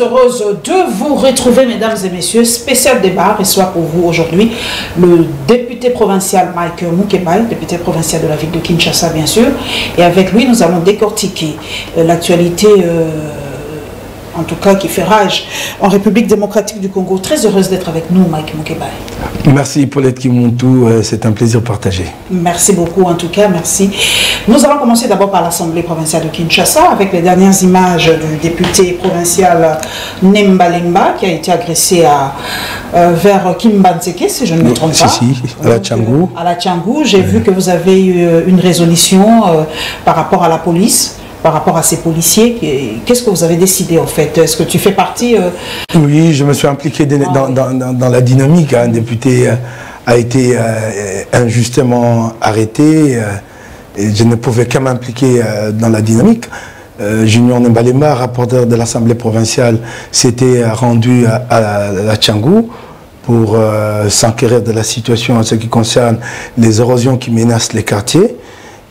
heureuse de vous retrouver, mesdames et messieurs. Spécial débat reçoit pour vous aujourd'hui le député provincial Mike Moukebaye, député provincial de la ville de Kinshasa, bien sûr. Et avec lui, nous allons décortiquer l'actualité, en tout cas qui fait rage en République démocratique du Congo. Très heureuse d'être avec nous, Mike Moukebaye. Merci Paulette Kimuntu, c'est un plaisir partagé. Merci beaucoup, en tout cas, merci. Nous allons commencer d'abord par l'Assemblée provinciale de Kinshasa avec les dernières images du député provincial Nembalemba qui a été agressé vers Kimbanzeke, si je ne me trompe pas. Si, à la Tchangou. À la Tchangou, j'ai vu que vous avez eu une résolution par rapport à la police. Par rapport à ces policiers, qu'est-ce que vous avez décidé en fait? Est-ce que tu fais partie Oui, je me suis impliqué dans la dynamique. Un député a été injustement arrêté et je ne pouvais qu'à m'impliquer dans la dynamique. Junior Nembalemba, rapporteur de l'Assemblée provinciale, s'était rendu à la Tchangou pour s'enquérir de la situation en ce qui concerne les érosions qui menacent les quartiers.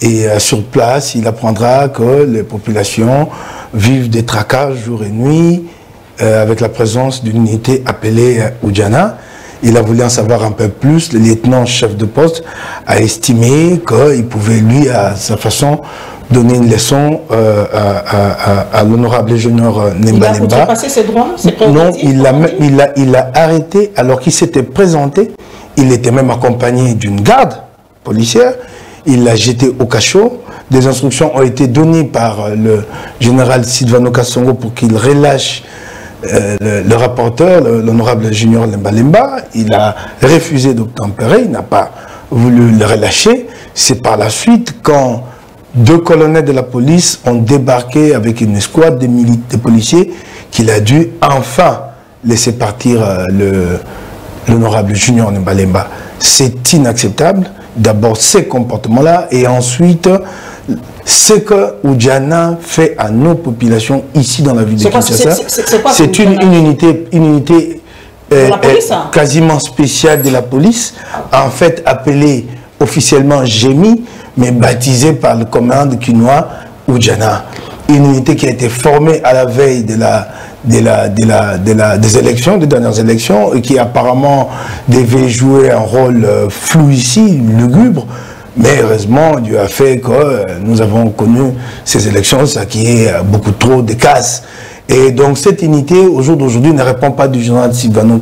Et sur place, il apprendra que les populations vivent des tracas jour et nuit avec la présence d'une unité appelée Oudjana. Il a voulu en savoir un peu plus. Le lieutenant chef de poste a estimé qu'il pouvait, lui, à sa façon, donner une leçon à l'honorable junior Nembalemba. Il a outrepassé ses droits, ses prérogatives? Non, il l'a arrêté alors qu'il s'était présenté. Il était même accompagné d'une garde policière. Il l'a jeté au cachot. Des instructions ont été données par le général Sylvano Kassongo pour qu'il relâche le rapporteur, l'honorable junior Nembalemba. Il a refusé d'obtempérer, il n'a pas voulu le relâcher. C'est par la suite, quand deux colonels de la police ont débarqué avec une escouade de policiers, qu'il a dû enfin laisser partir l'honorable junior Nembalemba. C'est inacceptable. D'abord ces comportements-là et ensuite ce que Oudjana fait à nos populations ici dans la ville de Kinshasa. C'est une unité quasiment spéciale de la police, en fait appelée officiellement GEMI, mais baptisée par le commandant kinois Oudjana. Une unité qui a été formée à la veille des élections, des dernières élections, et qui apparemment devait jouer un rôle flou ici, lugubre, mais heureusement Dieu a fait que nous avons connu ces élections, ça qui est beaucoup trop de casse. Et donc cette unité, au jour d'aujourd'hui, ne répond pas du général Sylvano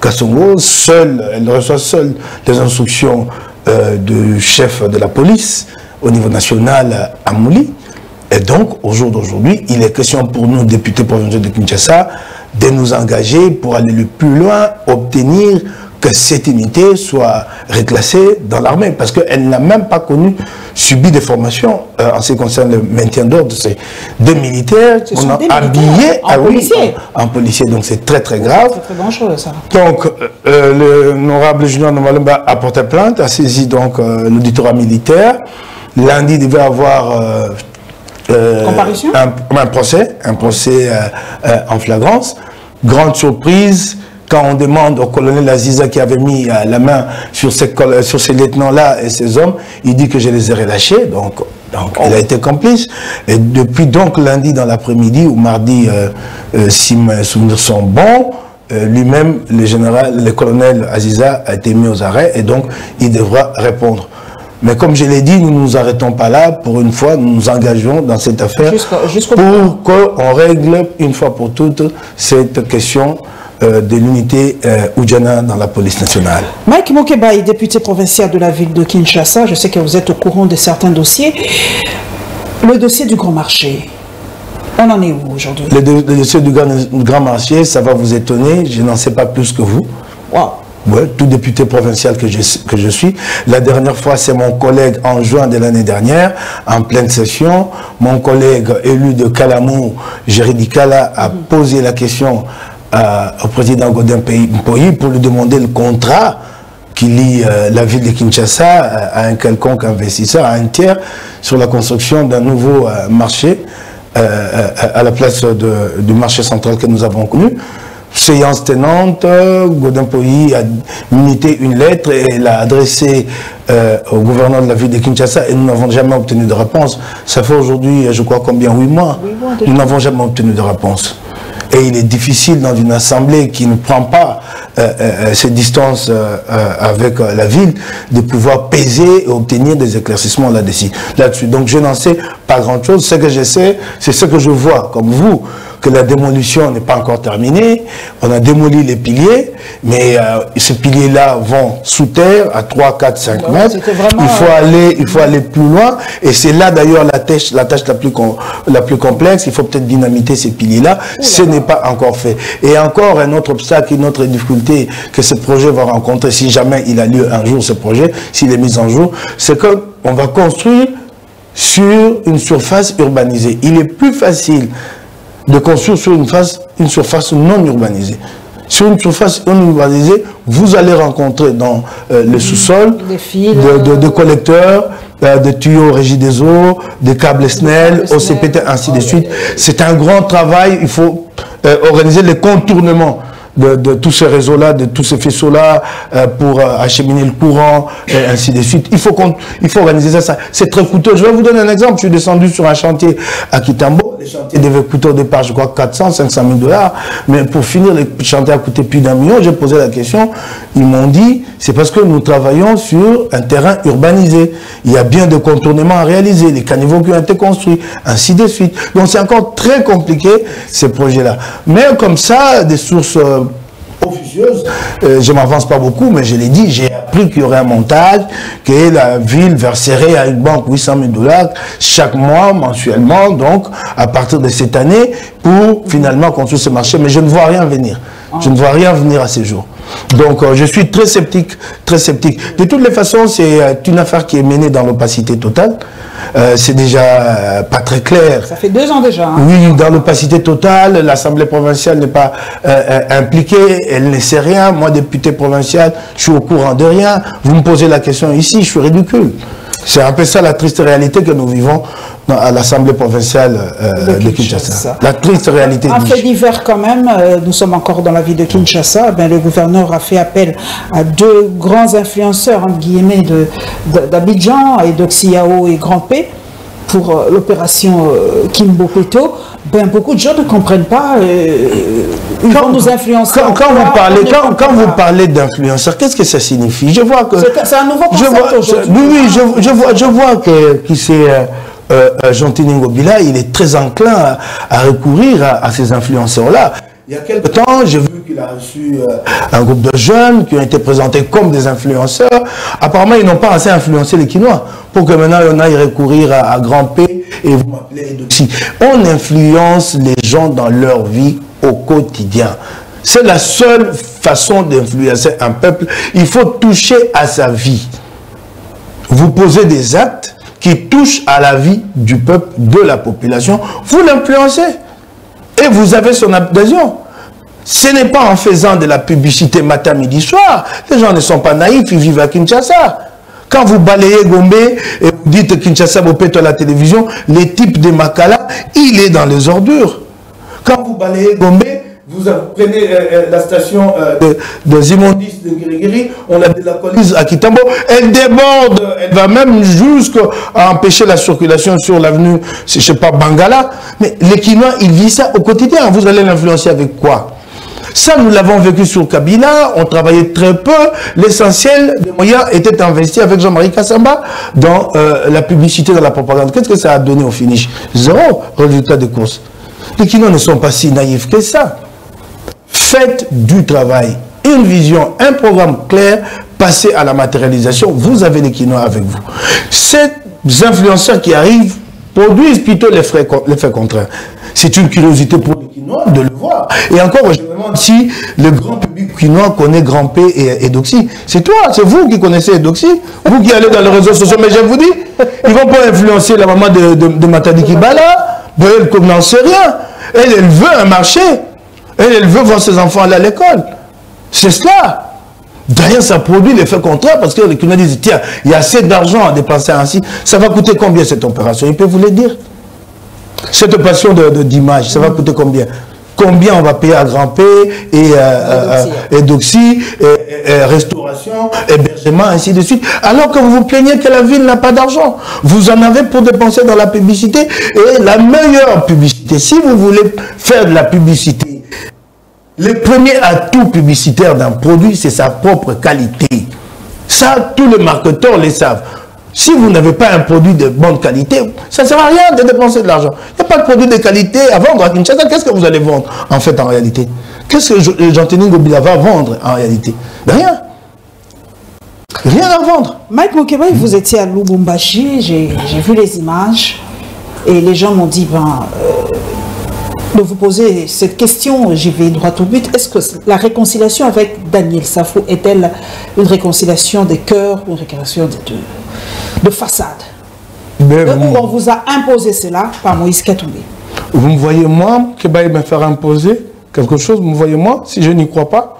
Kassongo, elle reçoit seule les instructions du chef de la police au niveau national à Mouli. Et donc, au jour d'aujourd'hui, il est question pour nous, députés provinciaux de Kinshasa, de nous engager pour aller le plus loin, obtenir que cette unité soit reclassée dans l'armée, parce qu'elle n'a même pas subi des formations en ce qui concerne le maintien d'ordre de ces deux militaires qu'on a habillés en policiers. Donc c'est très très grave. C'est très dangereux ça. Donc l'honorable junior Nembalemba a porté plainte, a saisi donc l'auditorat militaire. Lundi, il devait avoir un procès en flagrance. Grande surprise, quand on demande au colonel Aziza qui avait mis la main sur ces lieutenants-là et ces hommes, il dit que je les ai relâchés, donc il a été complice. Et depuis donc lundi dans l'après-midi ou mardi, si mes souvenirs sont bons, lui-même, le colonel Aziza a été mis aux arrêts et donc il devra répondre. Mais comme je l'ai dit, nous ne nous arrêtons pas là. Pour une fois, nous nous engageons dans cette affaire pour qu'on règle une fois pour toutes cette question de l'unité Oudjana dans la police nationale. Mike Moukebaye, député provincial de la ville de Kinshasa, je sais que vous êtes au courant de certains dossiers. Le dossier du Grand Marché, on en est où aujourd'hui? Le dossier du Grand Marché, ça va vous étonner, je n'en sais pas plus que vous. Wow. Ouais, tout député provincial que je suis. La dernière fois, c'est mon collègue en juin de l'année dernière, en pleine session. Mon collègue élu de Kalamou, Jérémy Kala, a posé la question au président Godin Mpoyi pour lui demander le contrat qui lie la ville de Kinshasa à un quelconque investisseur, à un tiers, sur la construction d'un nouveau marché à la place du marché central que nous avons connu. Séance tenante, Godin Mpoyi a imité une lettre et l'a adressée au gouverneur de la ville de Kinshasa et nous n'avons jamais obtenu de réponse. Ça fait aujourd'hui, je crois, combien? 8 mois. Nous n'avons jamais obtenu de réponse. Et il est difficile dans une assemblée qui ne prend pas ces distances avec la ville de pouvoir peser et obtenir des éclaircissements là-dessus. Donc je n'en sais pas grand-chose. Ce que je sais, c'est ce que je vois, comme vous, que la démolition n'est pas encore terminée. On a démoli les piliers, mais ces piliers-là vont sous terre à 3, 4, 5 mètres. Vraiment, il faut aller plus loin. Et c'est là d'ailleurs la tâche la plus complexe. Il faut peut-être dynamiter ces piliers-là. Ce n'est pas encore fait. Et encore un autre obstacle, une autre difficulté que ce projet va rencontrer, si jamais il a lieu un jour, ce projet, s'il est mis en jour, c'est qu'on va construire sur une surface urbanisée. Il est plus facile de construire sur une surface non urbanisée. Sur une surface non urbanisée, vous allez rencontrer dans le sous-sol de collecteurs, de tuyaux régie des eaux, des câbles SNEL, OCPT, ainsi de suite. C'est un grand travail. Il faut organiser les contournements de tous ces réseaux-là, de tous ces faisceaux-là, pour acheminer le courant, et ainsi de suite. Il faut organiser ça. C'est très coûteux. Je vais vous donner un exemple. Je suis descendu sur un chantier à Kitambo. Les chantiers devaient coûter au départ, je crois, 400, 500 000 $. Mais pour finir, les chantiers a coûté plus d'1 million. J'ai posé la question. Ils m'ont dit, c'est parce que nous travaillons sur un terrain urbanisé. Il y a bien des contournements à réaliser, les caniveaux qui ont été construits, ainsi de suite. Donc c'est encore très compliqué, ces projets-là. Mais comme ça, des sources officieuses, je ne m'avance pas beaucoup, mais je l'ai dit, j'ai appris qu'il y aurait un montage, que la ville verserait à une banque 800 000 $ chaque mois, mensuellement, donc à partir de cette année, pour finalement construire ce marché. Mais je ne vois rien venir. Je ne vois rien venir à ces jours. Donc je suis très sceptique, très sceptique. De toutes les façons, c'est une affaire qui est menée dans l'opacité totale. C'est déjà pas très clair. Ça fait 2 ans déjà. Hein. Oui, dans l'opacité totale, l'Assemblée provinciale n'est pas impliquée, elle ne sait rien. Moi, député provincial, je suis au courant de rien. Vous me posez la question ici, je suis ridicule. C'est un peu ça la triste réalité que nous vivons à l'Assemblée provinciale de Kinshasa. La triste réalité. Un fait divers quand même, nous sommes encore dans la ville de Kinshasa, ben, le gouverneur a fait appel à 2 grands influenceurs, entre guillemets, d'Abidjan, Edoxy Yao et Grand P, pour l'opération Kimbo Peto. Ben, beaucoup de gens ne comprennent pas, ils vont nous influencer. Quand vous parlez d'influenceurs, qu'est-ce que ça signifie? Je vois que c'est un nouveau concept aujourd'hui. Oui, je vois que c'est Gentil Ngobila, il est très enclin à recourir à ces influenceurs-là. Il y a quelque temps, j'ai vu qu'il a reçu un groupe de jeunes qui ont été présentés comme des influenceurs. Apparemment, ils n'ont pas assez influencé les Kinois pour que maintenant on aille recourir à Grand P et vous m'appelez Edoxy. On influence les gens dans leur vie au quotidien. C'est la seule façon d'influencer un peuple. Il faut toucher à sa vie. Vous posez des actes qui touchent à la vie du peuple, de la population. Vous l'influencez. Et vous avez son adhésion. Ce n'est pas en faisant de la publicité matin, midi, soir. Les gens ne sont pas naïfs, ils vivent à Kinshasa. Quand vous balayez Gombe et vous dites Kinshasa, vous pète à la télévision, les types de Makala, il est dans les ordures. Quand vous balayez Gombe, vous prenez la station de Zimondis de Guiriguiri, on a de la colise à Kitambo, elle déborde, elle va même jusqu'à empêcher la circulation sur l'avenue, je ne sais pas, Bangala. Mais les Kinois, ils vivent ça au quotidien. Vous allez l'influencer avec quoi? Ça, nous l'avons vécu sur Kabila, on travaillait très peu. L'essentiel des moyens était investi avec Jean-Marie Kassamba dans la publicité, dans la propagande. Qu'est-ce que ça a donné au finish? 0 résultat de course. Les Kinois ne sont pas si naïfs que ça. Faites du travail, une vision, un programme clair, passez à la matérialisation, vous avez les Kinois avec vous. Ces influenceurs qui arrivent produisent plutôt l'effet contraire. C'est une curiosité pour les Kinois de le voir. Et encore, je me demande si le grand public kinois connaît Grand P et Edoxy. C'est toi, c'est vous qui connaissez Edoxy, vous qui allez dans les réseaux sociaux, mais je vous dis, ils ne vont pas influencer la maman de Matadi Kibala, elle n'en sait rien. Elle veut un marché. Elle veut voir ses enfants aller à l'école. C'est cela. D'ailleurs, ça produit l'effet contraire parce que les Kinois disent, tiens, il y a assez d'argent à dépenser ainsi. Ça va coûter combien cette opération? Il peut vous le dire. Cette opération d'image, ça va coûter combien? Combien on va payer à Grand P et Doxy, restauration, hébergement, ainsi de suite. Alors que vous vous plaignez que la ville n'a pas d'argent. Vous en avez pour dépenser dans la publicité. Et la meilleure publicité, si vous voulez faire de la publicité Le premier atout publicitaire d'un produit, c'est sa propre qualité. Ça, tous les marketeurs le savent. Si vous n'avez pas un produit de bonne qualité, ça ne sert à rien de dépenser de l'argent. Il n'y a pas de produit de qualité à vendre à Kinshasa. Qu'est-ce que vous allez vendre, en fait, en réalité? Qu'est-ce que Jean-Denis Ngobila va vendre, en réalité? Rien. Rien à vendre. Mike Moukébaye, vous étiez à Lubumbashi, j'ai vu les images, et les gens m'ont dit, de vous poser cette question, j'y vais droit au but. Est-ce que la réconciliation avec Daniel Safou est-elle une réconciliation des cœurs, une réconciliation de façade? Ou on vous a imposé cela par Moïse Katumbi? Vous me voyez moi, Kébaye me faire imposer quelque chose, vous me voyez moi, si je n'y crois pas,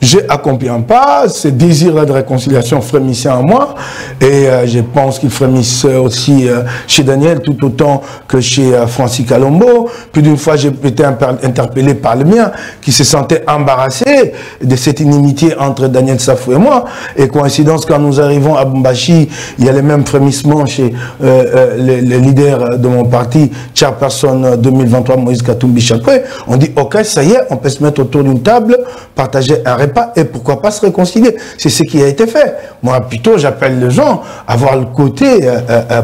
j'ai accompli un pas, ce désir de réconciliation frémissait en moi, et je pense qu'il frémissait aussi chez Daniel, tout autant que chez Francis Kalombo. Plus d'une fois, j'ai été interpellé par le mien, qui se sentait embarrassé de cette inimitié entre Daniel Safou et moi. Et coïncidence, quand nous arrivons à Bumbashi, il y a les mêmes frémissements chez les leaders de mon parti, Chairperson 2023, Moïse Katumbi Chakwe. On dit, ok, ça y est, on peut se mettre autour d'une table, partager un repas, et pourquoi pas se réconcilier. C'est ce qui a été fait. Moi, plutôt, j'appelle les gens à voir le côté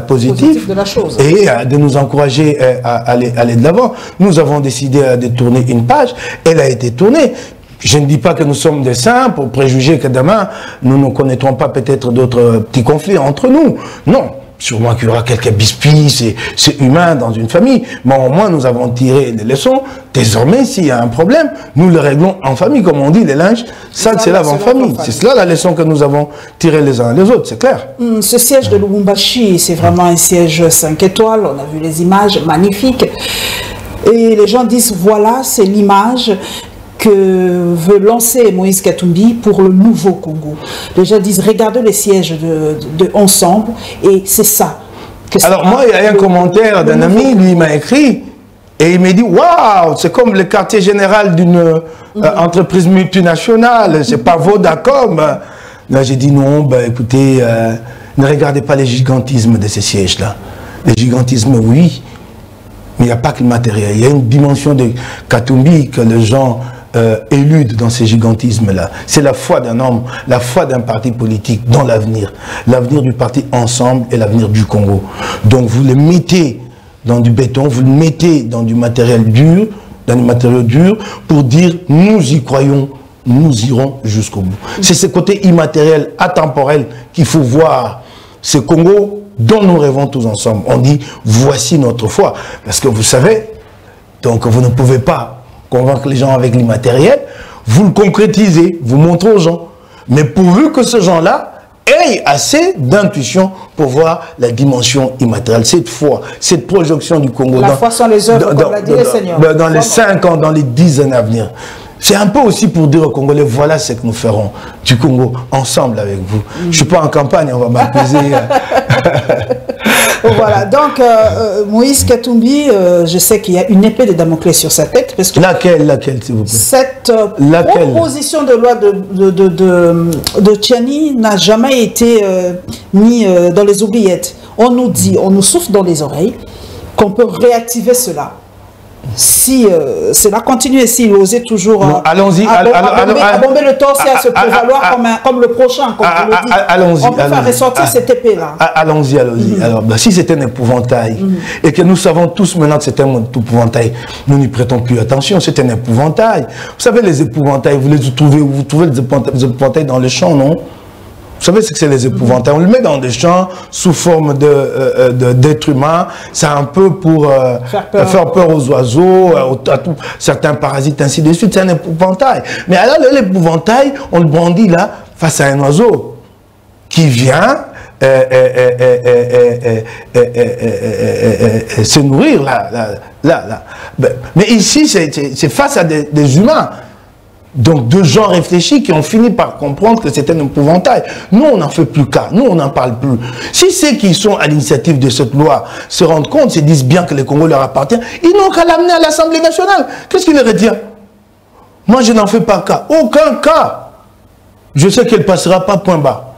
positif de la chose. Et de nous encourager à aller de l'avant. Nous avons décidé de tourner une page. Elle a été tournée. Je ne dis pas que nous sommes des saints pour préjuger que demain, nous ne connaîtrons pas peut-être d'autres petits conflits entre nous. Non. Sûrement qu'il y aura quelques bisbilles, c'est humain dans une famille, mais au moins nous avons tiré des leçons. Désormais, s'il y a un problème, nous le réglons en famille, comme on dit, les linges, ça se lave en famille. C'est cela la leçon que nous avons tirée les uns les autres, c'est clair. Ce siège de Lubumbashi, c'est vraiment un siège 5 étoiles, on a vu les images magnifiques, et les gens disent, voilà, c'est l'image que veut lancer Moïse Katumbi pour le nouveau Congo. Les gens disent, regardez les sièges de Ensemble, et c'est ça. Alors moi, il y a un commentaire d'un ami, lui, il m'a écrit, et il m'a dit, waouh, c'est comme le quartier général d'une entreprise multinationale, c'est pas Vodacom. Là, j'ai dit, non, ben, écoutez, ne regardez pas les gigantismes de ces sièges-là. Les gigantismes, oui, mais il n'y a pas que le matériel. Il y a une dimension de Katumbi que les gens éludent dans ces gigantismes-là. C'est la foi d'un homme, la foi d'un parti politique dans l'avenir. L'avenir du parti Ensemble et l'avenir du Congo. Donc vous le mettez dans du béton, vous le mettez dans du matériel dur, dans du matériau dur, pour dire nous y croyons, nous irons jusqu'au bout. C'est ce côté immatériel, atemporel qu'il faut voir. Ce Congo dont nous rêvons tous ensemble. On dit voici notre foi. Parce que vous savez, donc vous ne pouvez pas convaincre les gens avec l'immatériel, vous le concrétisez, vous montrez aux gens. Mais pourvu que ces gens-là aient assez d'intuition pour voir la dimension immatérielle, cette foi, cette projection du Congo. La foi sans les œuvres, comme l'a dit le Seigneur. Dans les 5 ans, dans les 10 années à venir. C'est un peu aussi pour dire aux Congolais, voilà ce que nous ferons du Congo ensemble avec vous. Je ne suis pas en campagne, on va m'apaiser. Voilà, donc Moïse Katumbi, je sais qu'il y a une épée de Damoclès sur sa tête. Parce que laquelle, s'il vous plaît? Cette proposition de loi de Tchani n'a jamais été mise dans les oubliettes. On nous dit, on nous souffle dans les oreilles qu'on peut réactiver cela. Si cela continue et s'il osait toujours allons-y, à bomber le torse et à se prévaloir comme le prochain, comme vous le dites. Allons-y. On peut faire ressortir cette épée-là. Allons-y. Alors, si c'est un épouvantail, et que nous savons tous maintenant que c'est un épouvantail, nous n'y prêtons plus attention, c'est un épouvantail. Vous savez, les épouvantails, vous trouvez les épouvantails dans les champs, non? Vous savez ce que c'est les épouvantails? On le met dans des champs sous forme d'êtres humains. C'est un peu pour faire peur aux oiseaux, à certains parasites, ainsi de suite. C'est un épouvantail. Mais alors l'épouvantail, on le brandit là face à un oiseau qui vient se nourrir là. Mais ici, c'est face à des humains. Donc, deux gens réfléchis qui ont fini par comprendre que c'était un épouvantail. Nous, on n'en fait plus cas. Nous, on n'en parle plus. Si ceux qui sont à l'initiative de cette loi se rendent compte, se disent bien que le Congo leur appartient, ils n'ont qu'à l'amener à l'Assemblée nationale. Qu'est-ce qu'il leur retient? Moi, je n'en fais pas cas. Aucun cas. Je sais qu'elle ne passera pas point bas.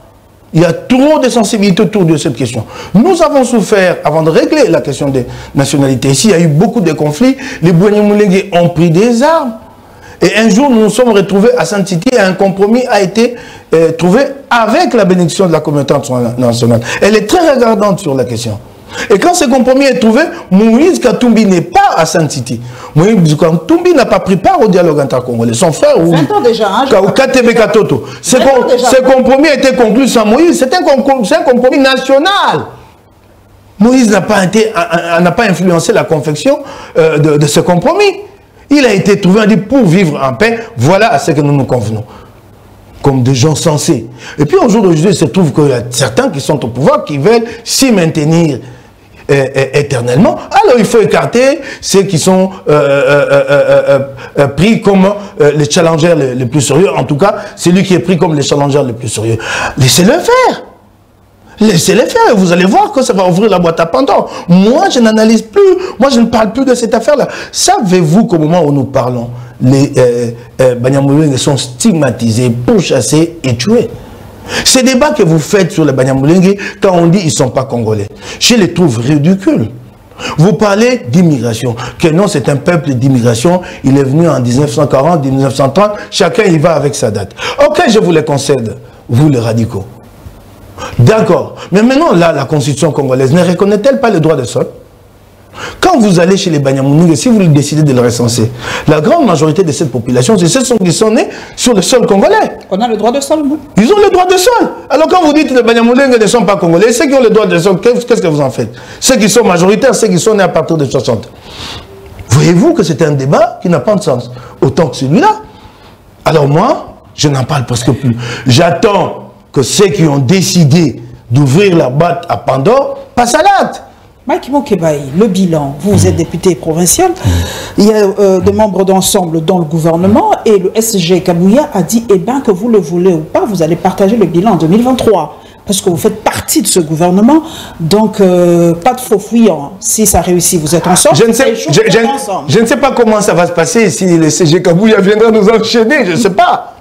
Il y a trop de sensibilité autour de cette question. Nous avons souffert, avant de régler la question des nationalités, ici, il y a eu beaucoup de conflits. Les Bouagnemoulengue ont pris des armes. Et un jour, nous nous sommes retrouvés à Sainte-City et un compromis a été trouvé avec la bénédiction de la communauté internationale. Elle est très regardante sur la question. Et quand ce compromis est trouvé, Moïse Katumbi n'est pas à Sainte-City. Moïse Katumbi n'a pas pris part au dialogue intercongolais. Son frère, 20 ans déjà, hein, KTB Katoto. Ce compromis a été conclu sans Moïse. C'est un compromis national. Moïse n'a pas influencé la confection de ce compromis. Il a été trouvé, on dit, pour vivre en paix, voilà à ce que nous nous convenons. Comme des gens sensés. Et puis, au jour d'aujourd'hui, il se trouve qu'il y a certains qui sont au pouvoir, qui veulent s'y maintenir éternellement. Alors, il faut écarter ceux qui sont pris comme les challengers les plus sérieux. En tout cas, celui qui est pris comme les challengers les plus sérieux. Laissez-le faire. Laissez-les faire, vous allez voir que ça va ouvrir la boîte à Pandore. Moi, je n'analyse plus, moi, je ne parle plus de cette affaire-là. Savez-vous qu'au moment où nous parlons, les Banyamulenge sont stigmatisés, pourchassés et tués? Ces débats que vous faites sur les Banyamulenge, quand on dit qu'ils ne sont pas congolais, je les trouve ridicules. Vous parlez d'immigration, que non, c'est un peuple d'immigration, il est venu en 1940, 1930, chacun y va avec sa date. Ok, je vous les concède, vous les radicaux. D'accord. Mais maintenant, là, la constitution congolaise ne reconnaît-elle pas le droit de sol? Quand vous allez chez les Banyamulenge, si vous décidez de le recenser, la grande majorité de cette population, c'est ceux qui sont nés sur le sol congolais. On a le droit de sol, nous. Ils ont le droit de sol. Alors quand vous dites que les Banyamulenge ne sont pas congolais, ceux qui ont le droit de sol, qu'est-ce que vous en faites? Ceux qui sont majoritaires, ceux qui sont nés à partir de 60. Voyez-vous que c'est un débat qui n'a pas de sens. Autant que celui-là. Alors moi, je n'en parle presque plus. J'attends que ceux qui ont décidé d'ouvrir la boîte à Pandore passent à l'acte. Mike Mokebaï, le bilan, vous êtes député provincial, il y a des membres d'ensemble dans le gouvernement et le SG Kabouya a dit eh ben, que vous le voulez ou pas, vous allez partager le bilan en 2023. Parce que vous faites partie de ce gouvernement, donc pas de faux fuyants. Si ça réussit, vous êtes ensemble. Je ne sais pas comment ça va se passer si le SG Kabouya viendra nous enchaîner, je ne sais pas.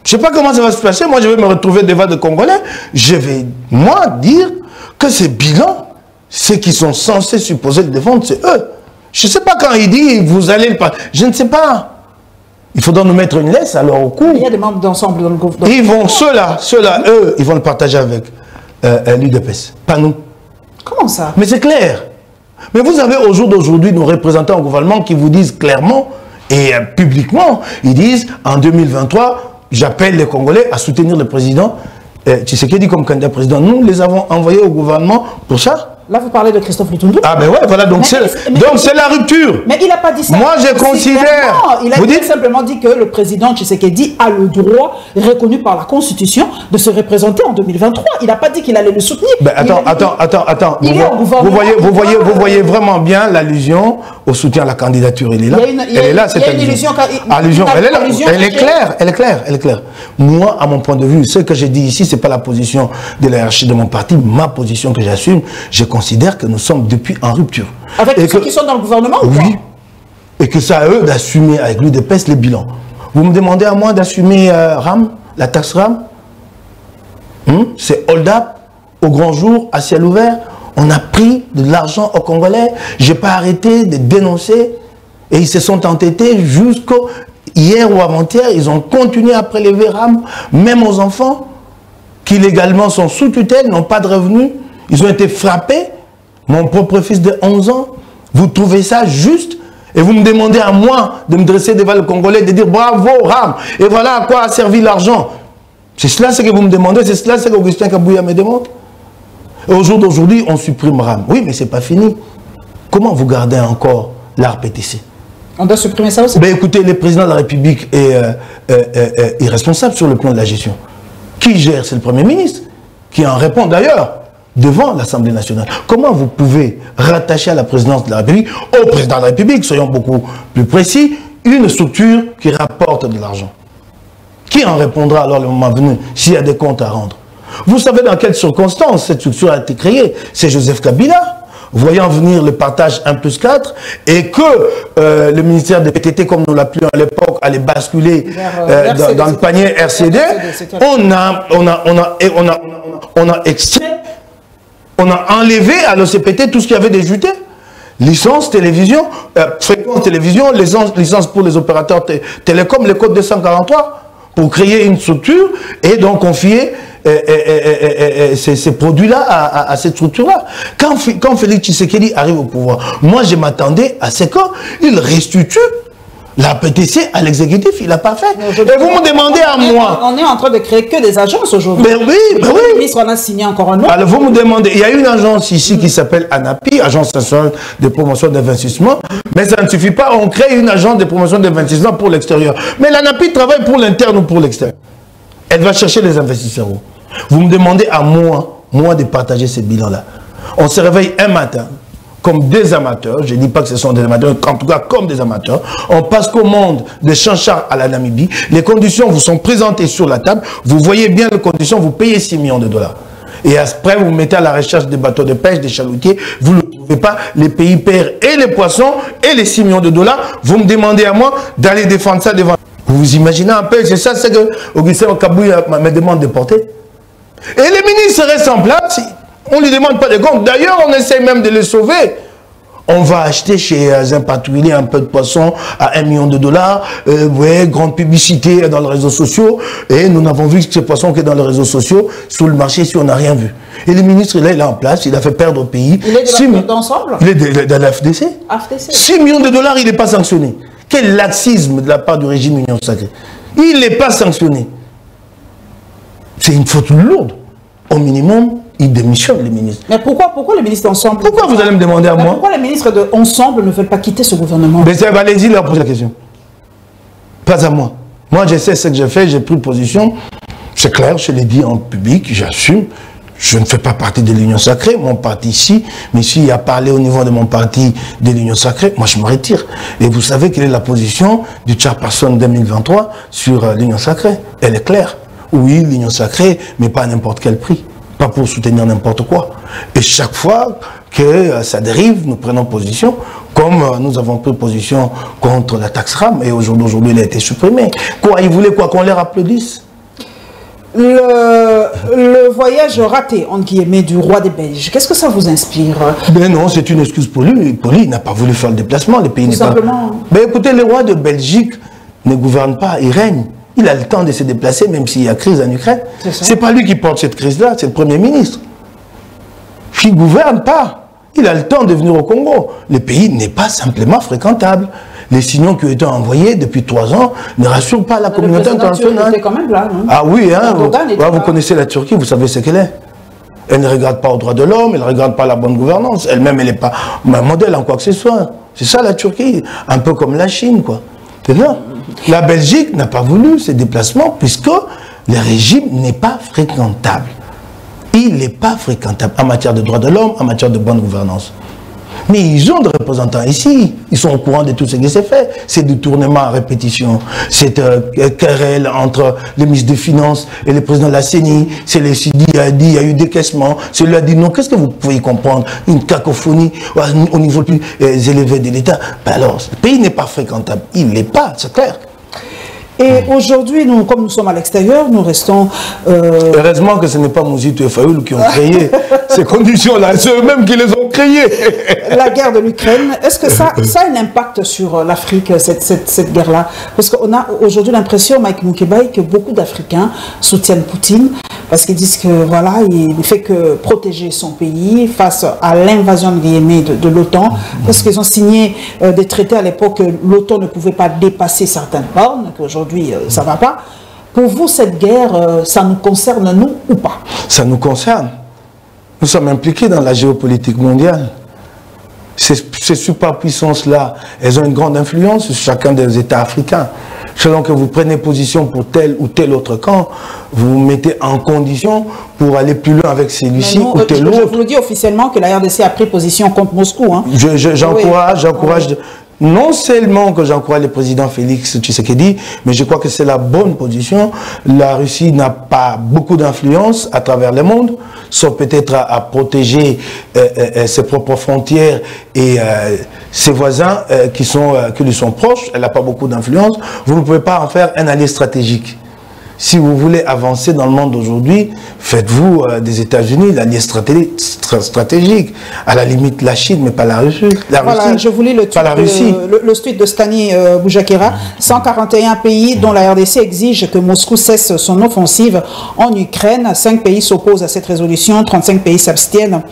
Je ne sais pas comment ça va se passer. Moi, je vais me retrouver devant des Congolais. Je vais, moi, dire que ces bilans, ceux qui sont censés supposer le défendre, c'est eux. Je ne sais pas quand il dit, vous allez le partager. Je ne sais pas. Il faudra nous mettre une laisse alors au cou. Il y a des membres d'ensemble dans le gouvernement. Ils vont, ceux-là, eux, ils vont le partager avec l'UDPS. Pas nous. Comment ça? Mais c'est clair. Mais vous avez au jour d'aujourd'hui nos représentants au gouvernement qui vous disent clairement et publiquement, ils disent en 2023, j'appelle les Congolais à soutenir le président Tshisekedi comme candidat président. Nous les avons envoyés au gouvernement pour ça. Là, vous parlez de Christophe Lutundu. Ah ben ouais, voilà, donc c'est la rupture. Mais il n'a pas dit ça. Moi, je considère... Il a simplement dit que le président Tshisekedi a le droit, reconnu par la Constitution, de se représenter en 2023. Il n'a pas dit qu'il allait le soutenir. Ben, attends. Vous voyez vraiment bien l'allusion au soutien à la candidature. Il est là. Elle est là, cette allusion. Elle est claire. Moi, à mon point de vue, ce que j'ai dit ici, ce n'est pas la position de la hiérarchie de mon parti. Ma position que j'assume, je considère que nous sommes depuis en rupture. Avec ceux qui sont dans le gouvernement ou oui. Et que c'est à eux d'assumer avec l'UDPS les bilans. Vous me demandez à moi d'assumer RAM, la taxe RAM? C'est hold up, au grand jour, à ciel ouvert. On a pris de l'argent aux Congolais. Je n'ai pas arrêté de dénoncer. Et ils se sont entêtés jusqu'au hier ou avant-hier. Ils ont continué à prélever RAM, même aux enfants qui légalement sont sous tutelle, n'ont pas de revenus. Ils ont été frappés. Mon propre fils de 11 ans. Vous trouvez ça juste? Et vous me demandez à moi de me dresser devant le Congolais, de dire bravo RAM. Et voilà à quoi a servi l'argent. C'est cela ce que vous me demandez, c'est cela ce qu'Augustin Kabouya me demande. Et au jour d'aujourd'hui, on supprime RAM. Oui, mais ce n'est pas fini. Comment vous gardez encore l'ARPTC? On doit supprimer ça aussi? Ben écoutez, le président de la République est irresponsable sur le plan de la gestion. Qui gère? C'est le Premier ministre, qui en répond d'ailleurs devant l'Assemblée nationale. Comment vous pouvez rattacher à la présidence de la République, au président de la République, soyons beaucoup plus précis, une structure qui rapporte de l'argent? Qui en répondra alors le moment venu s'il y a des comptes à rendre? Vous savez dans quelles circonstances cette structure a été créée? C'est Joseph Kabila, voyant venir le partage 1+4 et que le ministère des PTT, comme nous l'appelions à l'époque, allait basculer dans le panier RCD, on a extrait, on a enlevé à l'OCPT tout ce qui avait des jutés. licence télévision, fréquence télévision, licence pour les opérateurs télécoms, le code 243, pour créer une structure et donc confier ces produits-là à cette structure-là. Quand Félix Tshisekedi arrive au pouvoir, moi je m'attendais à ce qu'il restitue la PTC à l'exécutif, il n'a pas fait. Et vous me demandez à moi... On est en train de créer que des agences aujourd'hui. Ben oui, ben oui. Le ministre en a signé encore un autre. Alors vous me demandez, il y a une agence ici qui s'appelle ANAPI, Agence nationale de promotion d'investissement, mais ça ne suffit pas, on crée une agence de promotion d'investissement pour l'extérieur. Mais l'ANAPI travaille pour l'interne ou pour l'extérieur. Elle va chercher les investisseurs. Vous me demandez à moi de partager ce bilan-là. On se réveille un matin, comme des amateurs, je ne dis pas que ce sont des amateurs, en tout cas comme des amateurs, on passe commande de Chanchar à la Namibie, les conditions vous sont présentées sur la table, vous voyez bien les conditions, vous payez 6 millions de dollars. Et après, vous mettez à la recherche des bateaux de pêche, des chalutiers, vous ne trouvez pas, les pays perdent et les poissons et les 6 millions de dollars, vous me demandez à moi d'aller défendre ça devant. Vous vous imaginez un peu, c'est ça, c'est que Augustin Kabouya me demande de porter. Et les ministres restent en place, on ne lui demande pas de compte. D'ailleurs, on essaie même de les sauver. On va acheter chez un particulier un peu de poisson à 1 million de dollars. Ouais, grande publicité dans les réseaux sociaux. Et nous n'avons vu que ce poisson qui est dans les réseaux sociaux, sur le marché, si on n'a rien vu. Et le ministre, là, il est en place, il a fait perdre au pays. Il est d'ensemble. Il est de la FDC. 6 millions de dollars, il n'est pas sanctionné. Quel laxisme de la part du régime Union Sacrée. Il n'est pas sanctionné. C'est une faute lourde. Au minimum, il démissionne, les ministres. Mais pourquoi le ministre Ensemble... Pourquoi vous allez me demander à moi? Pourquoi les ministres de Ensemble ne veulent pas quitter ce gouvernement? Mais allez-y, leur poser la question. Pas à moi. Moi, je sais ce que j'ai fait, j'ai pris position. C'est clair, je l'ai dit en public, j'assume. Je ne fais pas partie de l'Union Sacrée, mon parti ici, mais s'il y a parlé au niveau de mon parti de l'Union Sacrée, moi je me retire. Et vous savez quelle est la position du Chairperson 2023 sur l'Union Sacrée? Elle est claire. Oui, l'Union Sacrée, mais pas à n'importe quel prix. Pas pour soutenir n'importe quoi. Et chaque fois que ça dérive, nous prenons position, comme nous avons pris position contre la taxe RAM, et aujourd'hui elle a été supprimée. Quoi, ils voulaient quoi, qu'on leur applaudisse? Le voyage raté, entre guillemets, du roi des Belges, qu'est-ce que ça vous inspire? Ben non, c'est une excuse pour lui. Pour lui, il n'a pas voulu faire le déplacement, le pays n'est pas... Ben écoutez, le roi de Belgique ne gouverne pas, il règne. Il a le temps de se déplacer, même s'il y a crise en Ukraine. C'est pas lui qui porte cette crise-là, c'est le Premier ministre. Il ne gouverne pas. Il a le temps de venir au Congo. Le pays n'est pas simplement fréquentable. Les signaux qui ont été envoyés depuis 3 ans ne rassurent pas la communauté internationale. Quand même là, hein. Ah oui, hein, vous connaissez la Turquie, vous savez ce qu'elle est. Elle ne regarde pas aux droits de l'homme, elle ne regarde pas la bonne gouvernance. Elle-même, elle n'est pas un modèle en quoi que ce soit. C'est ça la Turquie, un peu comme la Chine, quoi. C'est ça. La Belgique n'a pas voulu ces déplacements puisque le régime n'est pas fréquentable. Il n'est pas fréquentable en matière de droits de l'homme, en matière de bonne gouvernance. Mais ils ont des représentants ici. Ils sont au courant de tout ce qui s'est fait. C'est du tournement à répétition. C'est querelle entre le ministre des Finances et le président de la CENI. C'est le CIDI a dit, il y a eu décaissement. Celui a dit non. Qu'est-ce que vous pouvez comprendre? Une cacophonie au niveau plus élevé de l'État. Ben alors, le pays n'est pas fréquentable. Il n'est pas, c'est clair. Et aujourd'hui, nous, comme nous sommes à l'extérieur, nous restons... Heureusement que ce n'est pas Mouzito et Fayoul qui ont créé ces conditions-là. C'est eux-mêmes qui les ont créées. La guerre de l'Ukraine, est-ce que ça a un impact sur l'Afrique, cette guerre-là? Parce qu'on a aujourd'hui l'impression, Mike Moukebaï, que beaucoup d'Africains soutiennent Poutine, parce qu'ils disent que voilà, il ne fait que protéger son pays face à l'invasion de l'OTAN, parce qu'ils ont signé des traités à l'époque que l'OTAN ne pouvait pas dépasser certaines bornes, qu'aujourd'hui ça ne va pas. Pour vous, cette guerre, ça nous concerne, nous, ou pas? Ça nous concerne. Nous sommes impliqués dans la géopolitique mondiale. Ces superpuissances-là, elles ont une grande influence sur chacun des États africains. Selon que vous prenez position pour tel ou tel autre camp, vous vous mettez en condition pour aller plus loin avec celui-ci ou tel autre. Je vous dis officiellement que la RDC a pris position contre Moscou. Hein. J'encourage... Non seulement que j'encourage le président Félix Tshisekedi, mais je crois que c'est la bonne position. La Russie n'a pas beaucoup d'influence à travers le monde, sauf peut-être à protéger ses propres frontières et ses voisins qui lui sont proches. Elle n'a pas beaucoup d'influence. Vous ne pouvez pas en faire un allié stratégique. Si vous voulez avancer dans le monde aujourd'hui, faites-vous des États-Unis l'allié stratégique. À la limite, la Chine, mais pas la Russie. Voilà, je voulais le tweet de Stani Boujakera. 141 pays dont la RDC exige que Moscou cesse son offensive en Ukraine. 5 pays s'opposent à cette résolution, 35 pays s'abstiennent,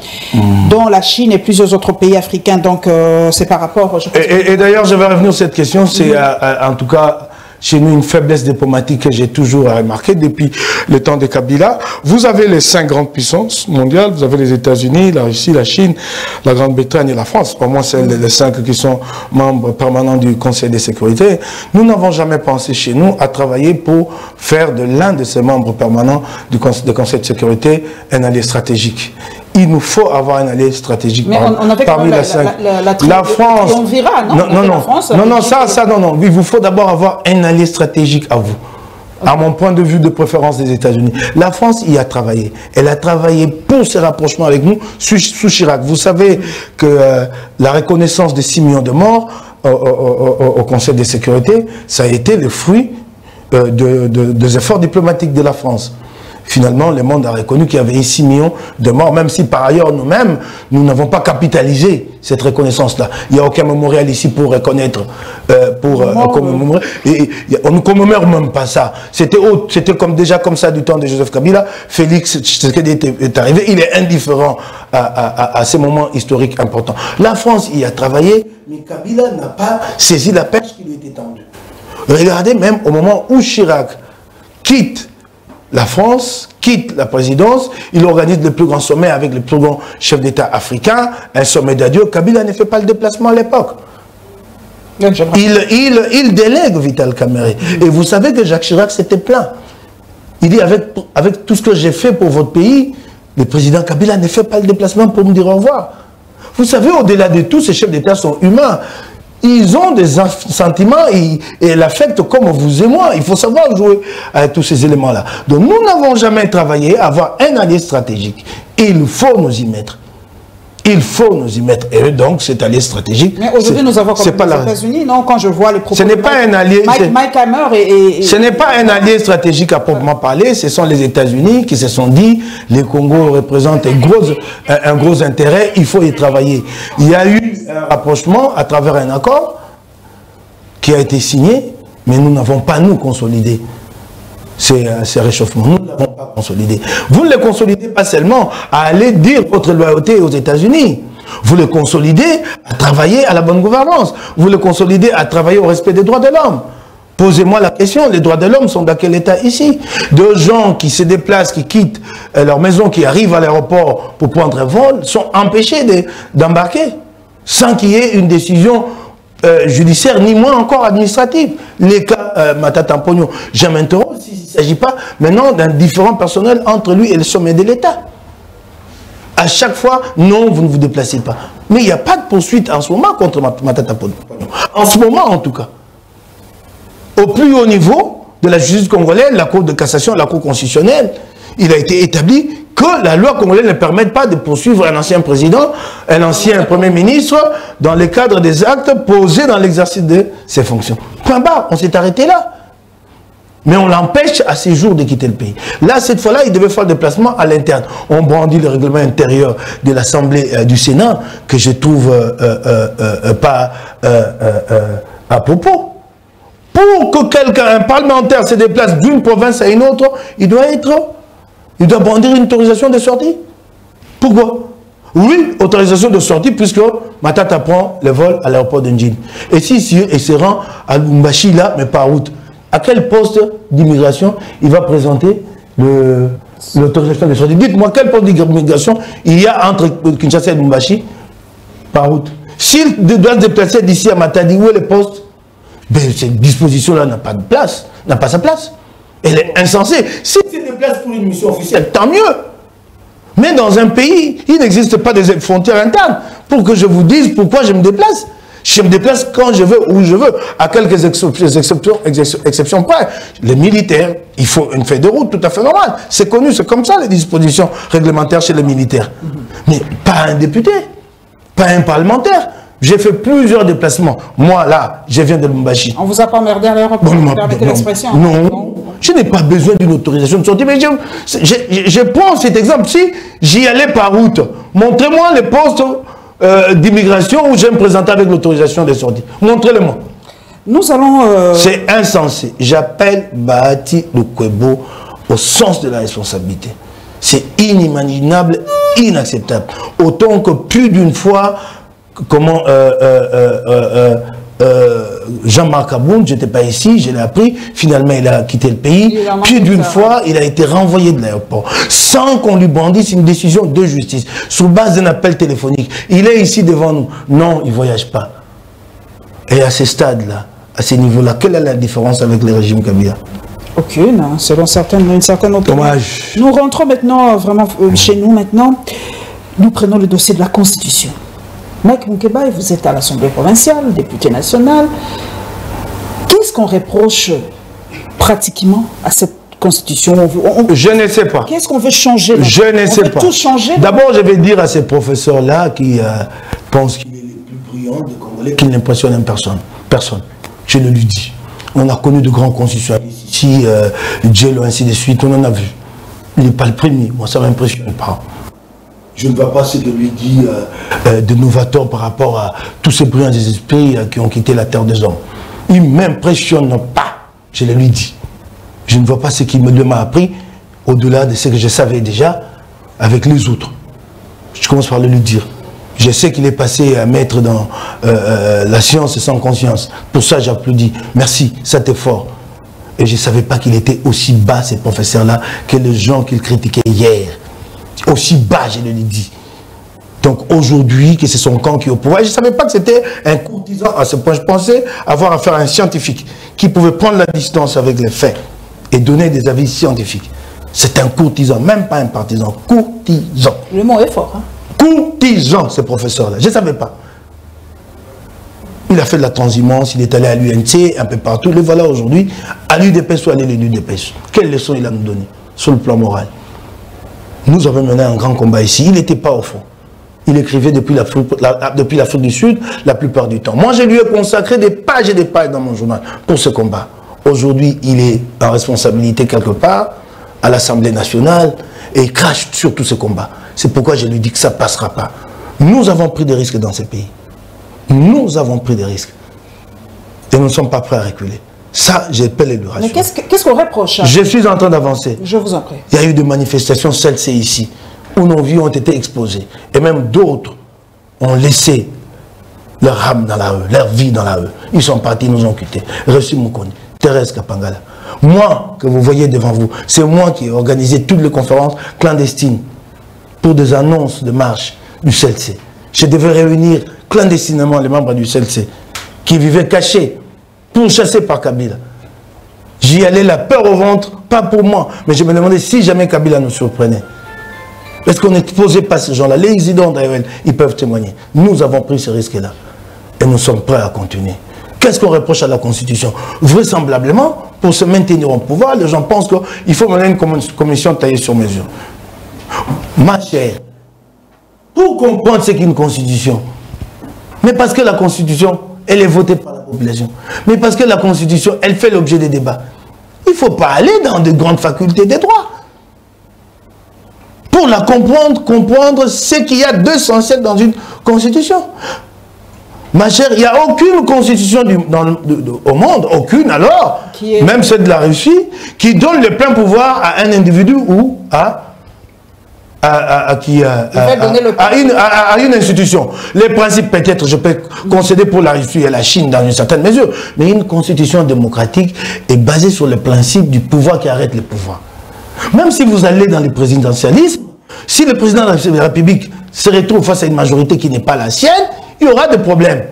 dont la Chine et plusieurs autres pays africains. Donc, c'est par rapport... Et d'ailleurs, je vais revenir sur cette question. C'est en tout cas... chez nous, une faiblesse diplomatique que j'ai toujours remarquée depuis le temps de Kabila. Vous avez les 5 grandes puissances mondiales, vous avez les États-Unis, la Russie, la Chine, la Grande-Bretagne et la France. Pour moi, c'est les 5 qui sont membres permanents du Conseil de sécurité. Nous n'avons jamais pensé chez nous à travailler pour faire de l'un de ces membres permanents du Conseil de sécurité un allié stratégique. Il nous faut avoir un allié stratégique. Mais on avait parmi la France. On verra, non? Non. Il vous faut d'abord avoir un allié stratégique à vous. À mon point de vue de préférence des États-Unis. La France y a travaillé. Elle a travaillé pour ses rapprochements avec nous sous Chirac. Vous savez que la reconnaissance des 6 millions de morts au Conseil de sécurité, ça a été le fruit des efforts diplomatiques de la France. Finalement, le monde a reconnu qu'il y avait 6 millions de morts, même si par ailleurs, nous-mêmes, nous n'avons pas capitalisé cette reconnaissance-là. Il n'y a aucun mémorial ici pour reconnaître, commémorer. Et on ne commémore même pas ça. C'était déjà comme ça du temps de Joseph Kabila. Félix Tshisekedi est arrivé. Il est indifférent à ces moments historiques importants. La France y a travaillé, mais Kabila n'a pas saisi la perche qui lui était tendue. Regardez même au moment où Chirac quitte la France, quitte la présidence, il organise le plus grand sommet avec le plus grand chef d'État africain, un sommet d'adieu. Kabila ne fait pas le déplacement à l'époque. Il délègue Vital Kamerhe. Et vous savez que Jacques Chirac s'était plaint. Il dit, avec tout ce que j'ai fait pour votre pays, le président Kabila ne fait pas le déplacement pour me dire au revoir. Vous savez, au-delà de tout, ces chefs d'État sont humains. Ils ont des sentiments et l'affect comme vous et moi. Il faut savoir jouer avec tous ces éléments-là. Donc nous n'avons jamais travaillé à avoir un allié stratégique. Il faut nous y mettre. Il faut nous y mettre. Et donc, cet allié stratégique... Mais aujourd'hui, nous avons comme les États-Unis, non? Quand je vois les propos... Ce n'est pas un allié... Mike Hammer Ce n'est pas un allié stratégique à proprement parler. Ce sont les États-Unis qui se sont dit les Congos représentent un gros intérêt. Il faut y travailler. Il y a eu un rapprochement à travers un accord qui a été signé, mais nous n'avons pas, nous, consolidé ces réchauffements. Nous ne l'avons pas consolidé. Vous ne les consolidez pas seulement à aller dire votre loyauté aux États-Unis. Vous le consolidez à travailler à la bonne gouvernance. Vous le consolidez à travailler au respect des droits de l'homme. Posez-moi la question, les droits de l'homme sont dans quel état ici? De gens qui se déplacent, qui quittent leur maison, qui arrivent à l'aéroport pour prendre un vol, sont empêchés d'embarquer sans qu'il y ait une décision judiciaire, ni moins encore administrative. Les cas Matata Mpogno, je m'interroge s'il ne s'agit pas maintenant d'un différent personnel entre lui et le sommet de l'État. À chaque fois, non, vous ne vous déplacez pas. Mais il n'y a pas de poursuite en ce moment contre Matata Mpogno. En ce moment, en tout cas. Au plus haut niveau de la justice congolaise, la Cour de cassation, la Cour constitutionnelle, il a été établi que la loi congolaise ne permette pas de poursuivre un ancien président, un ancien premier ministre, dans le cadre des actes posés dans l'exercice de ses fonctions. Point barre, on s'est arrêté là. Mais on l'empêche à ses jours de quitter le pays. Là, cette fois-là, il devait faire le déplacement à l'interne. On brandit le règlement intérieur de l'Assemblée du Sénat, que je trouve pas à propos. Pour que quelqu'un, un parlementaire, se déplace d'une province à une autre, il doit brandir une autorisation de sortie. Pourquoi? Oui, autorisation de sortie, puisque Matata prend le vol à l'aéroport de Njin. Et si il se rend à Lumbashi, là, mais par route, à quel poste d'immigration il va présenter l'autorisation de sortie? Dites-moi, quel poste d'immigration il y a entre Kinshasa et Lumbashi par route? S'il doit se déplacer d'ici à Matadi, où est le poste? Ben, cette disposition-là n'a pas de place, n'a pas sa place. Elle est insensée. Si c'est des places pour une mission officielle, tant mieux. Mais dans un pays, il n'existe pas de frontières internes pour que je vous dise pourquoi je me déplace. Je me déplace quand je veux, où je veux, à quelques exceptions près. Les militaires, il faut une feuille de route tout à fait normale. C'est connu, c'est comme ça les dispositions réglementaires chez les militaires. Mais pas un député, pas un parlementaire. J'ai fait plusieurs déplacements. Moi, là, je viens de Lumbashi. On vous a pas emmerdé à l'aéroport, permettez l'expression. Non, je n'ai pas besoin d'une autorisation de sortie. Mais je prends cet exemple. Si j'y allais par route, montrez-moi les postes d'immigration où je vais me présenter avec l'autorisation de sortie. Montrez-le-moi. Nous allons... C'est insensé. J'appelle Bahati Lukwebo au sens de la responsabilité. C'est inimaginable, inacceptable. Autant que plus d'une fois, comment Jean-Marc Aboun, je n'étais pas ici, je l'ai appris, finalement il a quitté le pays. Plus d'une fois, il a été renvoyé de l'aéroport, sans qu'on lui brandisse une décision de justice, sur base d'un appel téléphonique. Il est ici devant nous. Non, il ne voyage pas. Et à ces stades-là, à ces niveaux-là, quelle est la différence avec le régime Kabila? Aucune, hein, selon une certaine opinion. Dommage. Nous rentrons maintenant, vraiment chez nous maintenant, nous prenons le dossier de la Constitution. Mike Moukeba, vous êtes à l'Assemblée provinciale, député national. Qu'est-ce qu'on reproche pratiquement à cette Constitution? Je ne sais pas. Qu'est-ce qu'on veut changer? Je ne sais pas. Tout changer. D'abord, je vais dire à ces professeurs-là qui pensent qu'il est le plus brillant des Congolais, qu'il n'impressionne personne. Personne. Je le lui dis. On a connu de grands constitutionnalistes ici, Djello, ainsi de suite, on en a vu. Il n'est pas le premier, moi ça ne m'impressionne pas. Je ne vois pas ce que lui dit de novateur par rapport à tous ces brillants des esprits qui ont quitté la terre des hommes. Il ne m'impressionne pas, je le lui dis. Je ne vois pas ce qu'il m'a appris, au-delà de ce que je savais déjà, avec les autres. Je commence par le lui dire. Je sais qu'il est passé à mettre dans la science sans conscience. Pour ça, j'applaudis. Merci, ça t'est fort. Et je ne savais pas qu'il était aussi bas, ces professeurs-là, que les gens qu'il critiquait hier. Aussi bas, je le dis. Donc aujourd'hui, que c'est son camp qui est au pouvoir. Je ne savais pas que c'était un courtisan à ce point. Je pensais avoir affaire à un scientifique qui pouvait prendre la distance avec les faits et donner des avis scientifiques. C'est un courtisan, même pas un partisan, courtisan. Le mot est fort, hein? Courtisan, ce professeur-là. Je ne savais pas. Il a fait de la transhumance, il est allé à l'UNC, un peu partout. Le voilà aujourd'hui, à l'UDPS ou à l'UDPS. Quelle leçon il a nous donné sur le plan moral? Nous avons mené un grand combat ici. Il n'était pas au fond. Il écrivait depuis l'Afrique du Sud la plupart du temps. Moi, je lui ai consacré des pages et des pages dans mon journal pour ce combat. Aujourd'hui, il est en responsabilité quelque part à l'Assemblée nationale et il crache sur tous ce combats. C'est pourquoi je lui dis que ça ne passera pas. Nous avons pris des risques dans ce pays. Nous avons pris des risques. Et nous ne sommes pas prêts à reculer. Ça, j'ai pas les rassurer. Mais qu'est-ce qu'on reproche? Je suis en train d'avancer. Je vous en prie. Il y a eu des manifestations, celles-ci ici, où nos vies ont été exposées. Et même d'autres ont laissé leur âme dans la rue, leur vie dans la rue. Ils sont partis, nous ont quittés. Reçu Moukoni, Thérèse Kapangala. Moi, que vous voyez devant vous, c'est moi qui ai organisé toutes les conférences clandestines pour des annonces de marche du CLC. Je devais réunir clandestinement les membres du CLC qui vivaient cachés, pourchassés par Kabila. J'y allais la peur au ventre, pas pour moi, mais je me demandais si jamais Kabila nous surprenait. Est-ce qu'on n'exposait pas ces gens-là? Les Isidons d'ailleurs, ils peuvent témoigner. Nous avons pris ce risque-là et nous sommes prêts à continuer. Qu'est-ce qu'on reproche à la Constitution? Vraisemblablement, pour se maintenir au pouvoir, les gens pensent qu'il faut mener une commission taillée sur mesure. Ma chère, pour comprendre ce qu'est une Constitution, mais parce que la Constitution, elle est votée par la population, mais parce que la Constitution, elle fait l'objet des débats, il ne faut pas aller dans de grandes facultés des droits. Pour la comprendre ce qu'il y a d'essentiel dans une Constitution. Ma chère, il n'y a aucune constitution au monde, aucune alors, même celle de la Russie, qui donne le plein pouvoir à un individu ou à une institution. Les principes, peut-être, je peux concéder pour la Russie et la Chine dans une certaine mesure, mais une constitution démocratique est basée sur le principe du pouvoir qui arrête le pouvoir. Même si vous allez dans le présidentialisme, si le président de la République se retrouve face à une majorité qui n'est pas la sienne, il y aura des problèmes.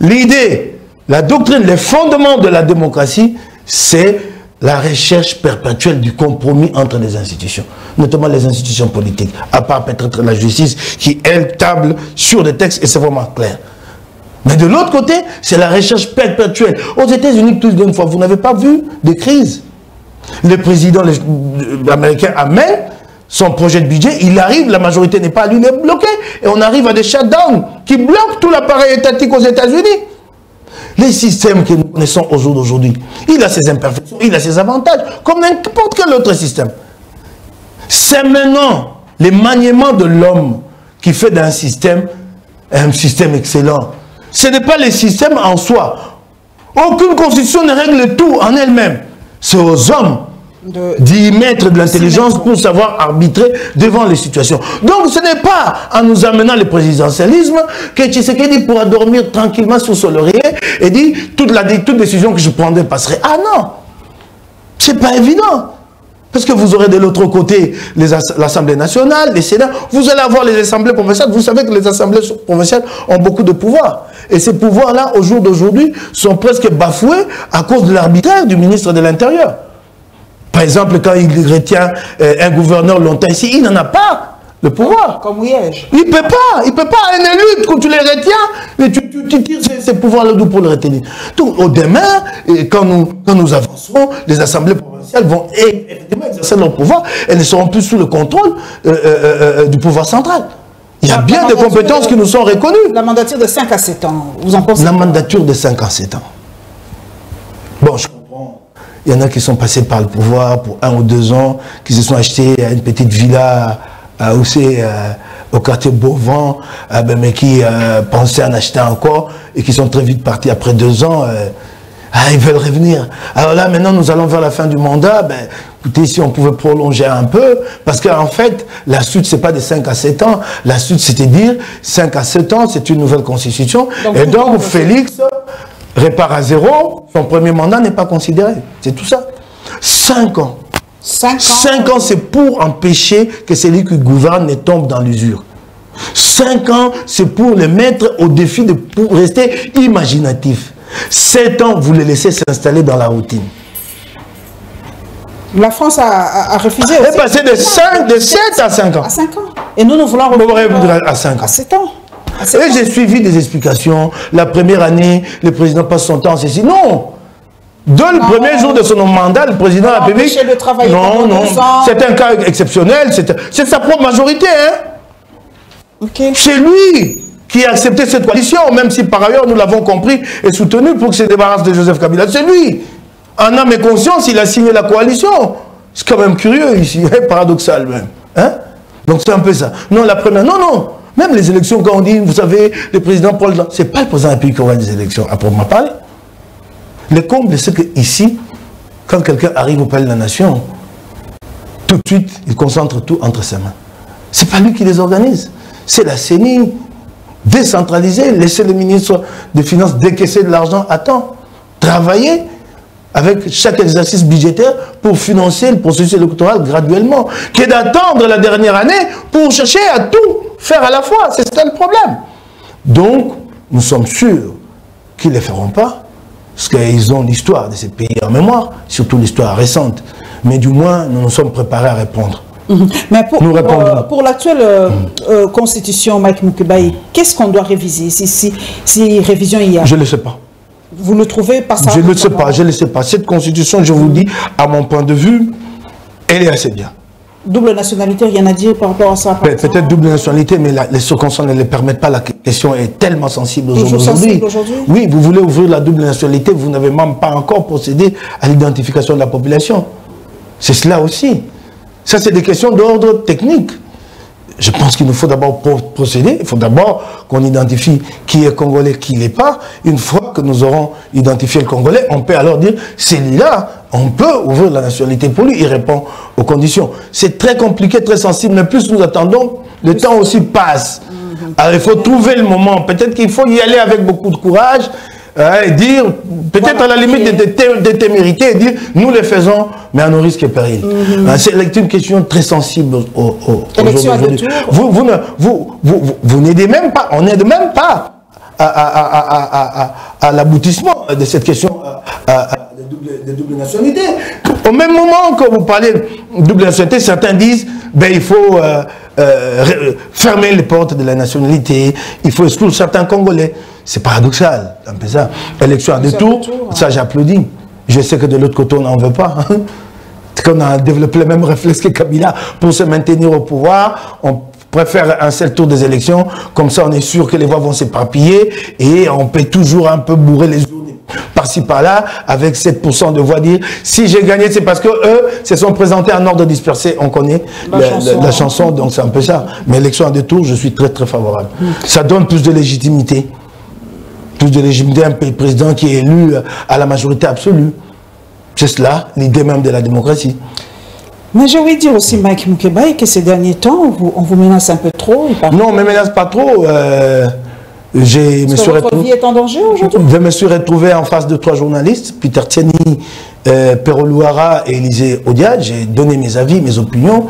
L'idée, la doctrine, les fondements de la démocratie, c'est la recherche perpétuelle du compromis entre les institutions, notamment les institutions politiques, à part peut-être la justice qui, elle, table sur des textes et c'est vraiment clair. Mais de l'autre côté, c'est la recherche perpétuelle. Aux États-Unis, plus d'une fois, vous n'avez pas vu de crise. Le président américain amène son projet de budget, il arrive, la majorité n'est pas à lui bloquée, et on arrive à des shutdowns qui bloquent tout l'appareil étatique aux États-Unis. Les systèmes que nous connaissons au jour d'aujourd'hui, il a ses imperfections, il a ses avantages, comme n'importe quel autre système. C'est maintenant les maniements de l'homme qui fait d'un système un système excellent. Ce n'est pas les systèmes en soi. Aucune constitution ne règle tout en elle-même. C'est aux hommes d'y mettre de l'intelligence pour savoir arbitrer devant les situations. Donc ce n'est pas en nous amenant le présidentialisme que Tshisekedi pourra dormir tranquillement sur son laurier et dire toute décision que je prendrai passerait. Ah non, c'est pas évident. Parce que vous aurez de l'autre côté l'Assemblée nationale, les Sénats, vous allez avoir les assemblées provinciales. Vous savez que les assemblées provinciales ont beaucoup de pouvoir. Et ces pouvoirs-là, au jour d'aujourd'hui, sont presque bafoués à cause de l'arbitraire du ministre de l'Intérieur. Par exemple, quand il retient un gouverneur longtemps ici, il n'en a pas le pouvoir. Comme Liège. Il ne peut pas. Il ne peut pas. Un élu, quand tu les retiens, et tu tires ces pouvoirs-là pour le retenir. Donc, au demain, quand nous avancerons, les assemblées provinciales vont effectivement exercer leur pouvoir. Elles ne seront plus sous le contrôle du pouvoir central. Il y a bien des compétences qui nous sont reconnues. La mandature de 5 à 7 ans, vous en pensez? La mandature de 5 à 7 ans. Bon, je comprends. Il y en a qui sont passés par le pouvoir pour 1 ou 2 ans, qui se sont achetés une petite villa au quartier Beauvant, mais qui pensaient en acheter encore et qui sont très vite partis après 2 ans. Ils veulent revenir. Alors là, maintenant, nous allons vers la fin du mandat. Écoutez, si on pouvait prolonger un peu, parce qu'en fait, la suite, c'est pas de 5 à 7 ans. La suite, c'est-à-dire 5 à 7 ans, c'est une nouvelle constitution. Et donc, Félix repart à 0. Son premier mandat n'est pas considéré. C'est tout ça. 5 ans. 5 ans, c'est pour empêcher que celui qui gouverne ne tombe dans l'usure. 5 ans, c'est pour les mettre au défi de pour rester imaginatif. 7 ans, vous les laissez s'installer dans la routine. La France a refusé. Elle est passée de 7 à 5 ans. À 5 ans. Et nous voulons revenir à 5 ans. À 7 ans. Et j'ai suivi des explications. La première année, le président passe son temps, ceci. Non. Dès le premier jour de son mandat, le président de la République... Non, non. C'est un cas exceptionnel. C'est sa propre majorité. Hein? Okay. C'est lui qui a accepté cette coalition, même si par ailleurs nous l'avons compris et soutenu pour que se débarrasse de Joseph Kabila. C'est lui. En âme et conscience, il a signé la coalition. C'est quand même curieux ici, paradoxal même. Hein? Donc c'est un peu ça. Non, la première, non. Même les élections, quand on dit, vous savez, le président prend le temps, c'est pas le président qui aura des élections, à proprement parler. Le comble, c'est qu'ici, quand quelqu'un arrive au palais de la nation, tout de suite, il concentre tout entre ses mains. C'est pas lui qui les organise. C'est la CENI. Décentraliser, laisser le ministre des Finances décaisser de l'argent à temps. Travailler avec chaque exercice budgétaire pour financer le processus électoral graduellement. Que d'attendre la dernière année pour chercher à tout faire à la fois. C'est ça le problème. Donc, nous sommes sûrs qu'ils ne le feront pas, parce qu'ils ont l'histoire de ces pays en mémoire, surtout l'histoire récente. Mais du moins, nous nous sommes préparés à répondre. Mais pour l'actuelle constitution, Mike Mukebai, qu'est-ce qu'on doit réviser si révision il y a? Je ne le sais pas. Vous le trouvez pas ça? Je ne le sais pas, je ne le sais pas. Cette constitution, je vous le dis, à mon point de vue, elle est assez bien. Double nationalité, rien à dire par rapport à ça? Peut-être double nationalité, mais les circonstances ne le permettent pas. La question est tellement sensible aujourd'hui. Oui, vous voulez ouvrir la double nationalité, vous n'avez même pas encore procédé à l'identification de la population. C'est cela aussi. Ça, c'est des questions d'ordre technique. Je pense qu'il nous faut d'abord procéder. Il faut d'abord qu'on identifie qui est congolais, qui ne l'est pas. Une fois que nous aurons identifié le congolais, on peut alors dire, celui-là, on peut ouvrir la nationalité pour lui. Il répond aux conditions. C'est très compliqué, très sensible, mais plus nous attendons, le temps aussi passe. Alors, il faut trouver le moment. Peut-être qu'il faut y aller avec beaucoup de courage. Et dire, peut-être à la limite de témérité, et dire, nous les faisons, mais à nos risques et périls. C'est une question très sensible aujourd'hui. Vous n'aidez même pas, on n'aide même pas à l'aboutissement de cette question de double nationalité. Au même moment que vous parlez de double nationalité, certains disent, il faut fermer les portes de la nationalité, il faut exclure certains Congolais. C'est paradoxal, un peu ça. Élection à deux tours, ça j'applaudis. Je sais que de l'autre côté on n'en veut pas. qu'on a développé le même réflexe que Kabila pour se maintenir au pouvoir. On préfère un seul tour des élections, comme ça on est sûr que les voix vont s'éparpiller et on peut toujours un peu bourrer les urnes par-ci par-là avec 7% de voix dire si j'ai gagné c'est parce que eux se sont présentés en ordre dispersé. On connaît la chanson, donc c'est un peu ça. Mais l'élection à deux tours, je suis très très favorable. Ça donne plus de légitimité. Plus de légitimité à un président qui est élu à la majorité absolue. C'est cela, l'idée même de la démocratie. Mais j'ai ouï dire aussi, Mike Moukebaye, que ces derniers temps, on vous menace un peu trop. Non, on ne me menace pas trop. Votre vie est en danger aujourd'hui? Je me suis retrouvé en face de 3 journalistes, Peter Tiani, Pero Luara et Élisée Odia. J'ai donné mes avis, mes opinions.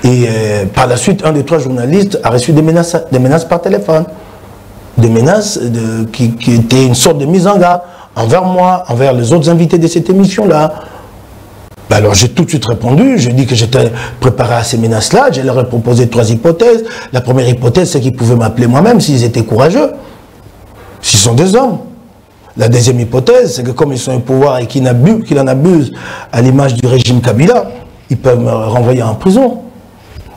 Et par la suite, un des 3 journalistes a reçu des menaces par téléphone. Des menaces qui étaient une sorte de mise en garde envers moi, envers les autres invités de cette émission-là. Ben alors j'ai tout de suite répondu, j'ai dit que j'étais préparé à ces menaces-là, je leur ai proposé 3 hypothèses. La première hypothèse, c'est qu'ils pouvaient m'appeler moi-même s'ils étaient courageux, s'ils sont des hommes. La deuxième hypothèse, c'est que comme ils sont au pouvoir et qu'ils en abusent à l'image du régime Kabila, ils peuvent me renvoyer en prison.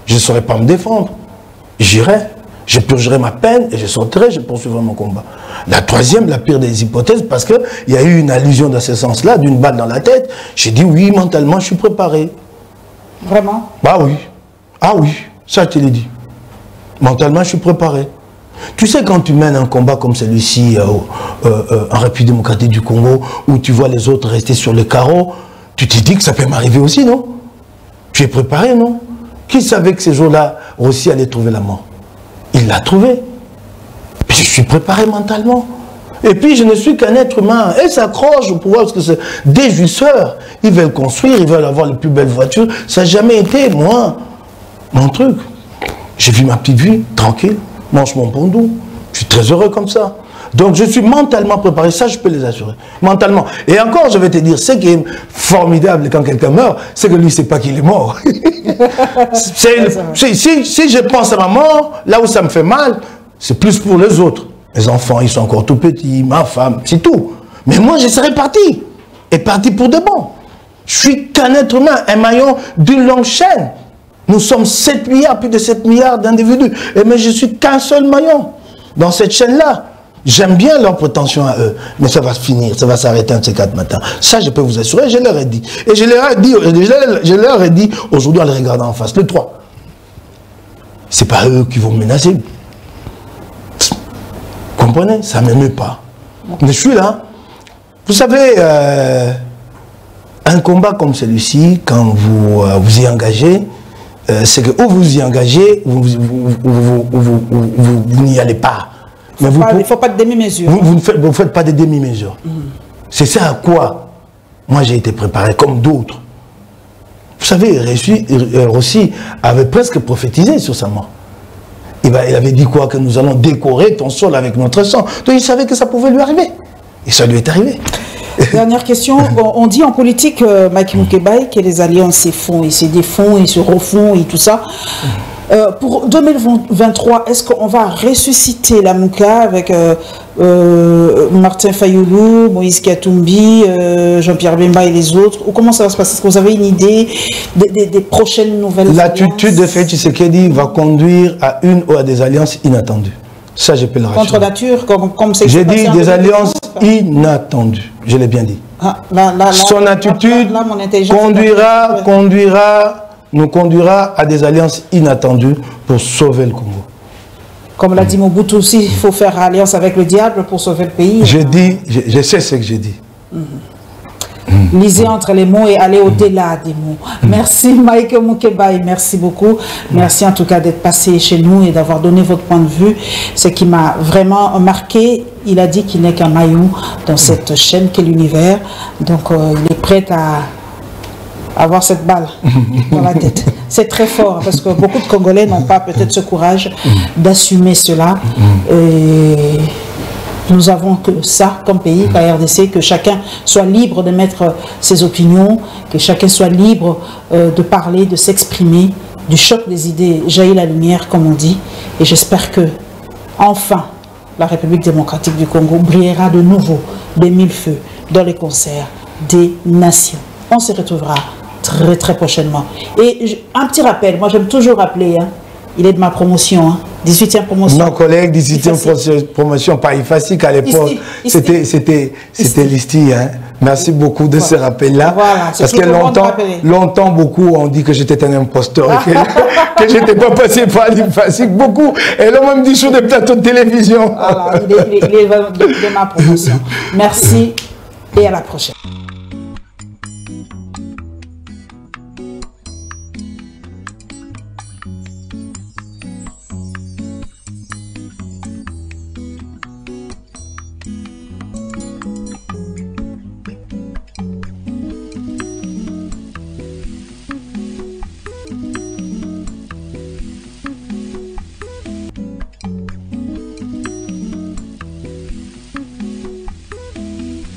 Je ne saurais pas me défendre. J'irai, je purgerai ma peine et je sortirai, je poursuivrai mon combat. La troisième, la pire des hypothèses, parce qu'il y a eu une allusion dans ce sens-là, d'une balle dans la tête. J'ai dit oui, mentalement, je suis préparé. Vraiment? Bah oui. Ah oui, ça je te l'ai dit. Mentalement, je suis préparé. Tu sais, quand tu mènes un combat comme celui-ci en République démocratique du Congo, où tu vois les autres rester sur le carreau, tu te dis que ça peut m'arriver aussi, non? Tu es préparé, non? Qui savait que ces jours-là, Rossi allait trouver la mort? Il l'a trouvé. Je suis préparé mentalement. Et puis, je ne suis qu'un être humain. Et s'accroche au pouvoir parce que c'est des jouisseurs. Ils veulent construire, ils veulent avoir les plus belles voitures. Ça n'a jamais été, moi, mon truc. J'ai vu ma petite vie, tranquille, mange mon bon doux. Je suis très heureux comme ça. Donc, je suis mentalement préparé. Ça, je peux les assurer. Mentalement. Et encore, je vais te dire, ce qui est formidable quand quelqu'un meurt, c'est que lui, il ne sait pas qu'il est mort. Si je pense à ma mort, là où ça me fait mal, c'est plus pour les autres. Mes enfants, ils sont encore tout petits, ma femme, c'est tout. Mais moi, je serais parti. Et parti pour de bon. Je suis qu'un être humain, un maillon d'une longue chaîne. Nous sommes 7 milliards, plus de 7 milliards d'individus. Mais je suis qu'un seul maillon dans cette chaîne-là. J'aime bien leurs prétentions à eux. Mais ça va finir, ça va s'arrêter un de ces 4 matins. Ça, je peux vous assurer, je leur ai dit. Et je leur ai dit aujourd'hui en les regardant en face. Le 3. C'est pas eux qui vont me menacer. Vous comprenez? Ça ne m'émeut pas. Mais je suis là. Vous savez, un combat comme celui-ci, quand vous vous y engagez, c'est que où vous y engagez, vous n'y allez pas. Mais il ne faut pas de demi-mesure. Vous ne faites pas de demi-mesure. C'est ça à quoi moi j'ai été préparé, comme d'autres. Vous savez, Rossi avait presque prophétisé sur sa mort. Il avait dit quoi? Que nous allons décorer ton sol avec notre sang. Donc il savait que ça pouvait lui arriver. Et ça lui est arrivé. Dernière question. On dit en politique, Mike Moukebaye, que les alliances se font, ils se défont, ils se refont et tout ça. Pour 2023, est-ce qu'on va ressusciter la Mouka avec Martin Fayoulou, Moïse Katumbi, Jean-Pierre Bemba et les autres? Ou comment ça va se passer? Est-ce que vous avez une idée des prochaines nouvelles L'attitude de Félix Tshisekedi va conduire à une ou à des alliances inattendues. Ça, je peux le rassurer. Contre nature, comme c'est... J'ai dit des alliances inattendues. Je l'ai bien dit. Son attitude nous conduira à des alliances inattendues pour sauver le Congo. Comme l'a dit Mobutu aussi, il faut faire alliance avec le diable pour sauver le pays. Je sais ce que j'ai dit. Lisez entre les mots et allez au-delà des mots. Merci Mike Moukebaye, merci beaucoup. Merci en tout cas d'être passé chez nous et d'avoir donné votre point de vue. Ce qui m'a vraiment marqué, il a dit qu'il n'est qu'un maillon dans cette chaîne qu'est l'univers. Donc il est prêt à avoir cette balle dans la tête. C'est très fort parce que beaucoup de Congolais n'ont pas peut-être ce courage d'assumer cela. Et nous avons que ça comme pays, la RDC, que chacun soit libre de mettre ses opinions, que chacun soit libre de parler, de s'exprimer. Du choc des idées jaillit la lumière, comme on dit. Et j'espère que, enfin, la République démocratique du Congo brillera de nouveau des mille feux dans les concerts des nations. On se retrouvera très très prochainement. Et un petit rappel, moi j'aime toujours rappeler, hein, il est de ma promotion, hein, 18e promotion. Nos collègues, 18e promotion, pas Ifasik à l'époque, c'était Listi. Hein. Merci beaucoup de ce rappel-là. Voilà, parce que longtemps, beaucoup ont dit que j'étais un imposteur, que je n'étais pas passé par l'Ifasik. Beaucoup, et l'ont même dit sur des plateaux de télévision. Voilà, il est de ma promotion. Merci et à la prochaine.